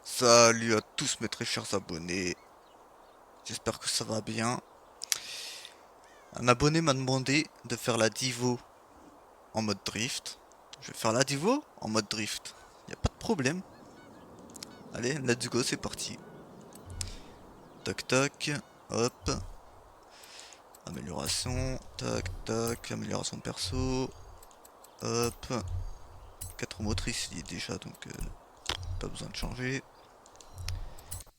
Salut à tous mes très chers abonnés, j'espère que ça va bien. Un abonné m'a demandé de faire la Divo en mode drift. Je vais faire la Divo en mode drift, y a pas de problème. Allez, let's go, c'est parti. Tac tac, hop, amélioration, tac tac, amélioration perso, hop, 4 motrices il y est déjà donc pas besoin de changer.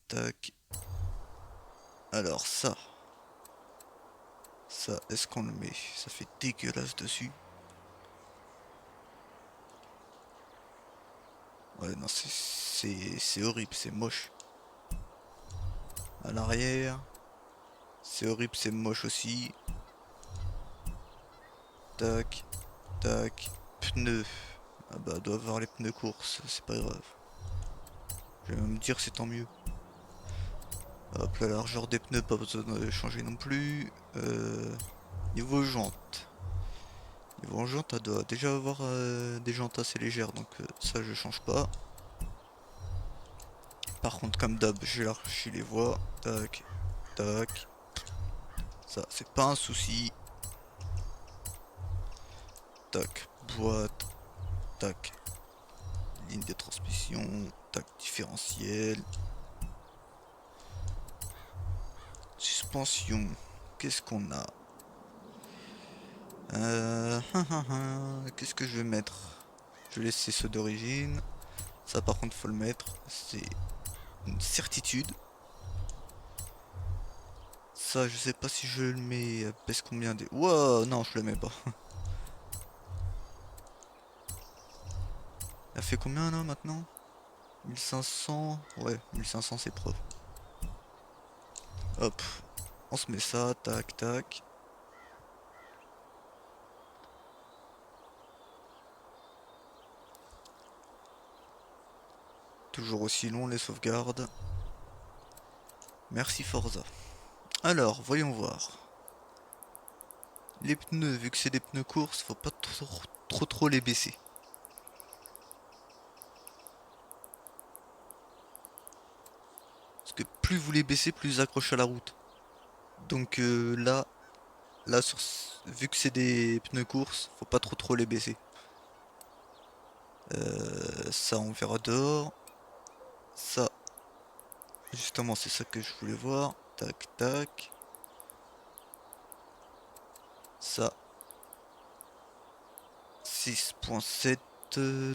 Tac, alors ça est-ce qu'on le met? Ça fait dégueulasse dessus. Ouais, non, c'est horrible, c'est moche. À l'arrière, c'est horrible, c'est moche aussi. Tac, tac, pneus. Ah bah, doit avoir les pneus course, c'est pas grave. Je vais même dire c'est tant mieux. Hop, la largeur des pneus, pas besoin de changer non plus. Niveau jantes. Niveau jantes, elle doit déjà avoir des jantes assez légères, donc ça je change pas. Par contre, comme d'hab, j'élargis les voies. Tac, tac. Ça, c'est pas un souci. Tac, boîte, tac, ligne de transmission, tac, différentiel, suspension. Qu'est-ce qu'on a? Qu'est-ce que je vais mettre? Je vais laisser ceux d'origine. Ça par contre faut le mettre. C'est une certitude. Ça je sais pas si je le mets. Pèse combien des... Wow, non je le mets pas. Elle fait combien là maintenant? 1500. Ouais, 1500 c'est propre. Hop. On se met ça. Tac tac. Toujours aussi long les sauvegardes. Merci Forza. Alors, voyons voir. Les pneus, vu que c'est des pneus courses, faut pas trop les baisser. Parce que plus vous les baissez, plus ils accrochent à la route. Donc là vu que c'est des pneus courses, faut pas trop les baisser. Ça on verra dehors. Ça, justement c'est ça que je voulais voir. Tac tac. Ça, 6.7.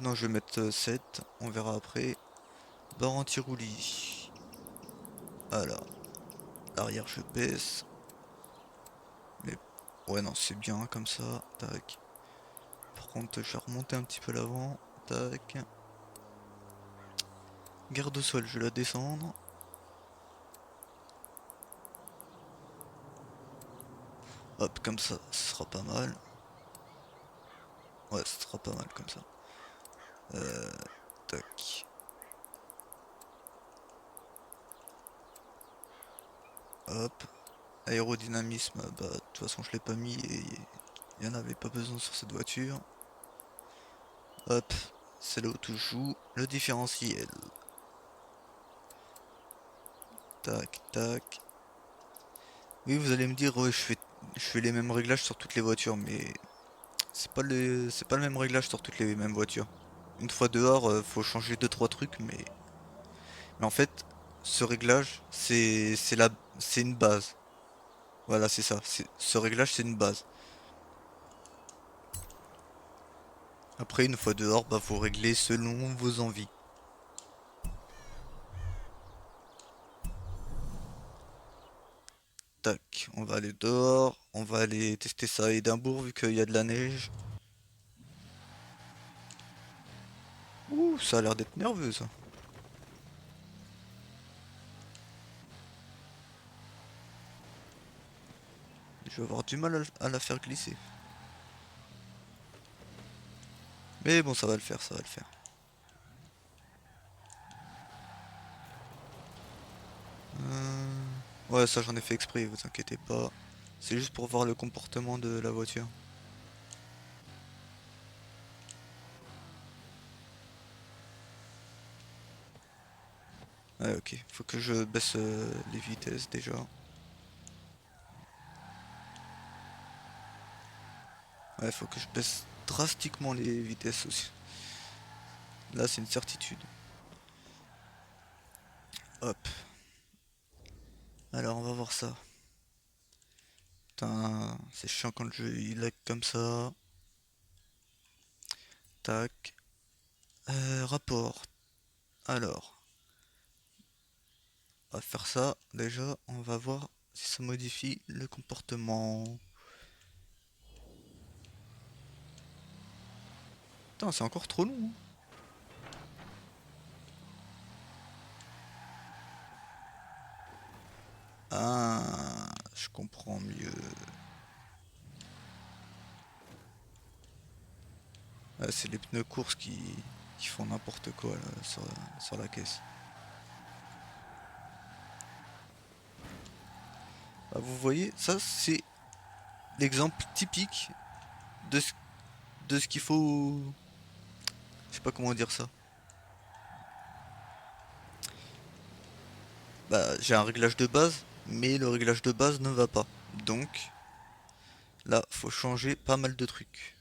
Non je vais mettre 7. On verra après. Barre anti-roulis. Alors, l'arrière je baisse. Mais ouais non c'est bien comme ça. Tac. Par contre je vais remonter un petit peu l'avant. Tac. Garde au sol je vais la descendre. Hop comme ça ce sera pas mal. Ouais ce sera pas mal comme ça. Tac. Hop. Aérodynamisme, bah de toute façon je l'ai pas mis et il y en avait pas besoin sur cette voiture. Hop. C'est là où tout joue. Le différentiel. Tac tac. Oui vous allez me dire ouais, je fais les mêmes réglages sur toutes les voitures mais c'est pas le même réglage sur toutes les mêmes voitures. Une fois dehors, faut changer deux trois trucs, mais en fait, ce réglage, c'est une base. Voilà, c'est ça. Ce réglage, c'est une base. Après, une fois dehors, bah faut régler selon vos envies. Tac, on va aller dehors, on va aller tester ça à Édimbourg vu qu'il y a de la neige. Ouh, ça a l'air d'être nerveux ça. Je vais avoir du mal à la faire glisser. Mais bon, ça va le faire, ça va le faire. Ouais, ça j'en ai fait exprès, vous inquiétez pas. C'est juste pour voir le comportement de la voiture. Ouais, ok. Faut que je baisse les vitesses déjà. Ouais, faut que je baisse drastiquement les vitesses aussi. Là, c'est une certitude. Hop. Alors, on va voir ça. Putain, c'est chiant quand le jeu il lag comme ça. Tac. Rapport. Alors, on va faire ça. Déjà, on va voir si ça modifie le comportement. Putain, c'est encore trop long, hein. Ah, je comprends mieux. Ah, c'est les pneus course qui font n'importe quoi là, sur la caisse. Ah, vous voyez, ça c'est l'exemple typique de de ce qu'il faut. Je sais pas comment dire ça. Bah, j'ai un réglage de base, mais le réglage de base ne va pas. Donc, là, faut changer pas mal de trucs.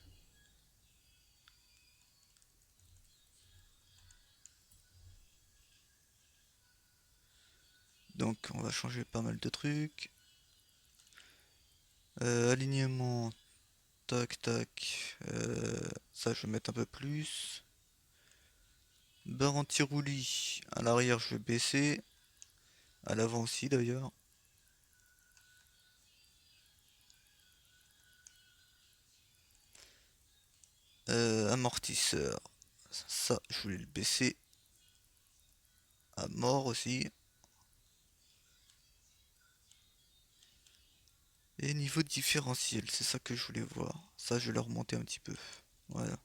Donc, on va changer pas mal de trucs. Alignement, tac, tac. Ça, je vais mettre un peu plus. Barre anti-roulis. À l'arrière, je vais baisser. À l'avant aussi, d'ailleurs. Amortisseur. Ça, je voulais le baisser à mort aussi. Et niveau différentiel, c'est ça que je voulais voir. Ça, je vais le remonter un petit peu. Voilà.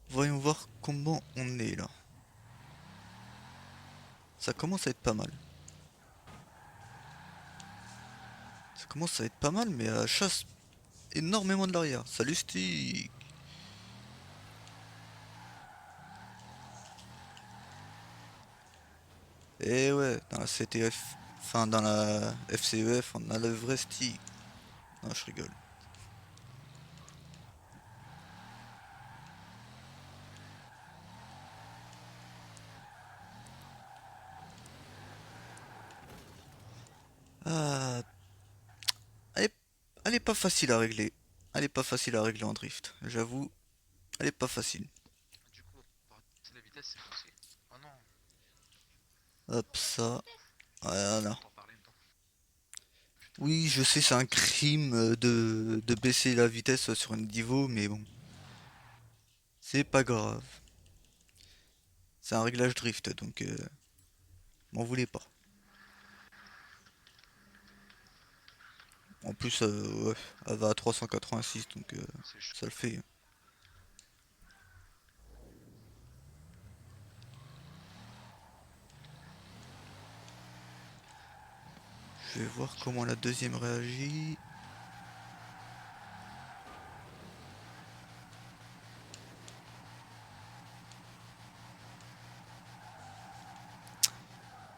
Voyons voir comment on est là. Ça commence à être pas mal. Ça commence à être pas mal, mais à chasse énormément de l'arrière. Salut Stick. Et ouais, dans la CTF, enfin dans la FCEF, on a le vrai Stick. Non, je rigole. Ah, elle est, elle est pas facile à régler. Elle est pas facile à régler en drift. J'avoue, elle est pas facile. Du coup, pour arrêter la vitesse, c'est poussé. Oh non, Hop, ça. Voilà. t'entends parler dedans. Putain, Oui, je sais, c'est un crime de baisser la vitesse sur une Divo, mais bon, c'est pas grave. C'est un réglage drift, donc m'en voulez pas. En plus, ouais, elle va à 386, donc c'est chaud. ça le fait. Je vais voir Tu comment fais la deuxième réagit.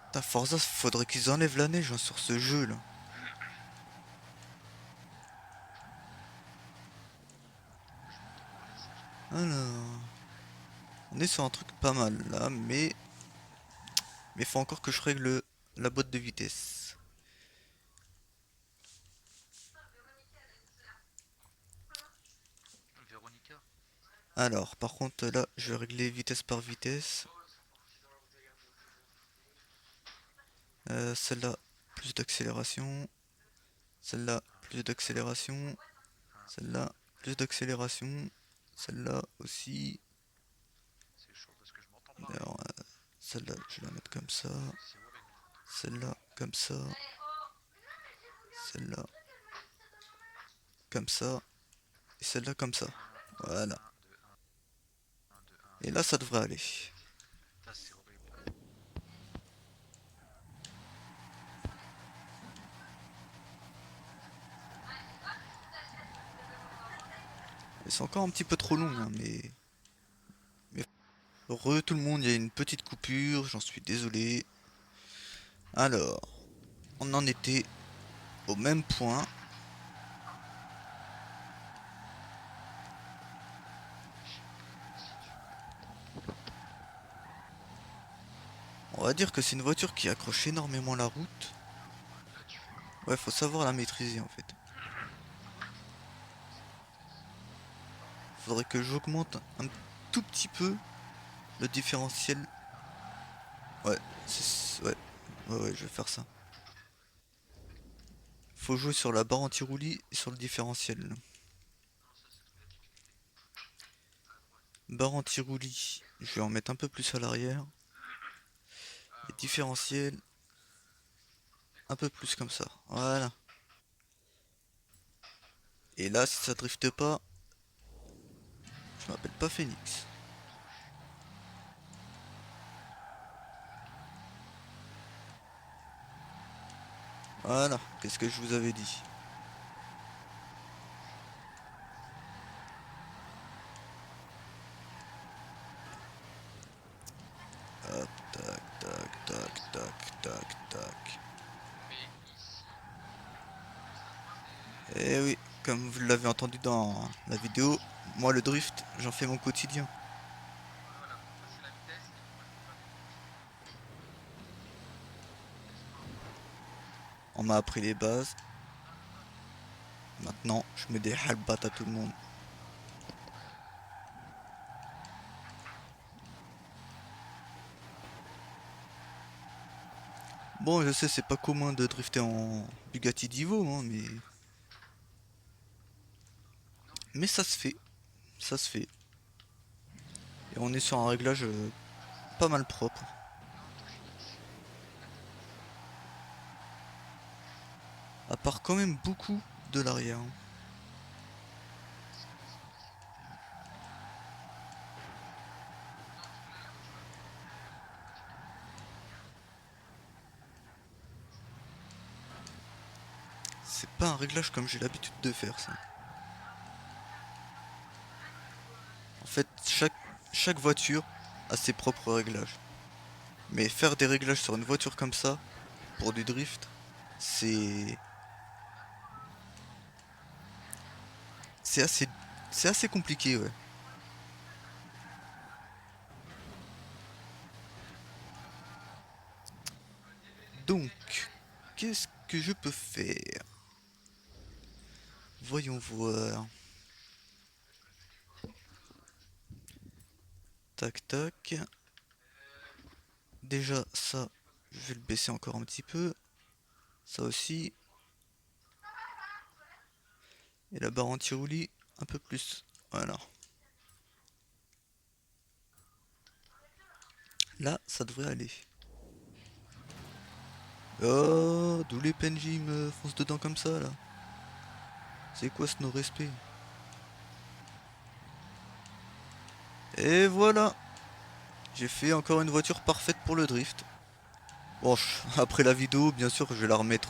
Putain, Forza, faudrait qu'ils enlèvent la neige hein, sur ce jeu là. je m'entends parler, c'est ça. Alors, on est sur un truc pas mal là, mais faut encore que je règle la boîte de vitesse. Véronica. Alors, par contre là, je vais régler vitesse par vitesse. Celle-là, plus d'accélération. Celle-là, plus d'accélération. Ah, Celle-là, plus d'accélération. Celle-là aussi. c'est chaud parce que je m'entends parler. Alors, celle-là, je vais la mettre comme ça. C'est horrible. Celle-là, comme ça. Celle-là, comme ça. Et celle-là, comme ça. 1, 2, Voilà. 1, 2, 1, 1, 2, 1. Et là, ça devrait aller. Ça, c'est horrible. Et c'est encore un petit peu trop long, hein, mais... Re tout le monde, il y a une petite coupure, j'en suis désolé. Alors, on en était au même point. On va dire que c'est une voiture qui accroche énormément la route. Là, tu fais quoi? Ouais, faut savoir la maîtriser en fait. Faudrait que j'augmente un tout petit peu le différentiel. Ouais, ouais, je vais faire ça. Faut jouer sur la barre anti-roulis et sur le différentiel. Barre anti-roulis, je vais en mettre un peu plus à l'arrière. Et différentiel, un peu plus comme ça. Voilà. Et là, si ça drifte pas, je m'appelle pas Phoenix. Voilà, qu'est-ce que je vous avais dit? Hop, tac, tac, tac, tac, tac, tac. Mais ici, Eh oui, comme vous l'avez entendu dans la vidéo, moi le drift, j'en fais mon quotidien. ouais, voilà, pour passer la vitesse, et moi je peux pas On m'a appris les bases. Maintenant, je mets des halbat à tout le monde. Bon, je sais, c'est pas commun de drifter en Bugatti Divo, hein, mais ça se fait, ça se fait. Et on est sur un réglage pas mal propre. Non, touche X. À part quand même beaucoup de l'arrière. C'est pas un réglage comme j'ai l'habitude de faire ça. En fait, chaque voiture a ses propres réglages. Mais faire des réglages sur une voiture comme ça, pour du drift, c'est... C'est assez... C'est assez compliqué, ouais. Donc, qu'est-ce que je peux faire? Voyons voir. Tac, tac. Déjà, ça, je vais le baisser encore un petit peu. Ça aussi. Et la barre anti-roulis, un peu plus. Voilà. Là, ça devrait aller. Oh, d'où les PNJ me foncent dedans comme ça, là. C'est quoi ce non-respect? Et voilà. J'ai fait encore une voiture parfaite pour le drift. Bon, après la vidéo, bien sûr, je vais la remettre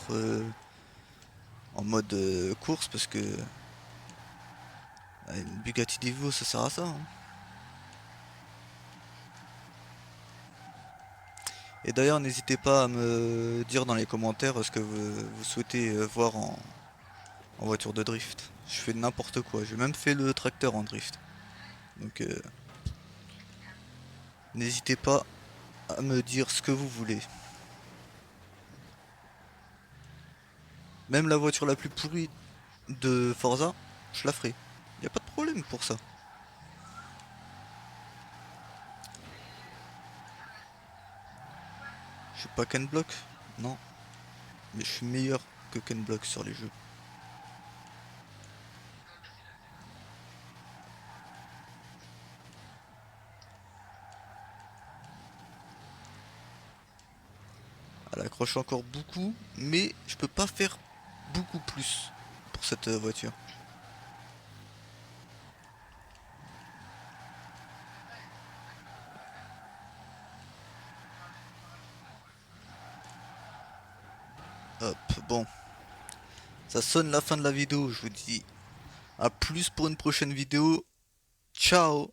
en mode course parce que une Bugatti Divo, ça sert à ça, hein. Et d'ailleurs, n'hésitez pas à me dire dans les commentaires ce que vous souhaitez voir en voiture de drift. Je fais n'importe quoi. J'ai même fait le tracteur en drift. Donc, n'hésitez pas à me dire ce que vous voulez. Même la voiture la plus pourrie de Forza, je la ferai. Y a pas de problème pour ça. Je suis pas Ken Block, non. Mais je suis meilleur que Ken Block sur les jeux. Elle accroche encore beaucoup, mais je peux pas faire beaucoup plus pour cette voiture. Hop, bon. Ça sonne la fin de la vidéo, je vous dis à plus pour une prochaine vidéo. Ciao!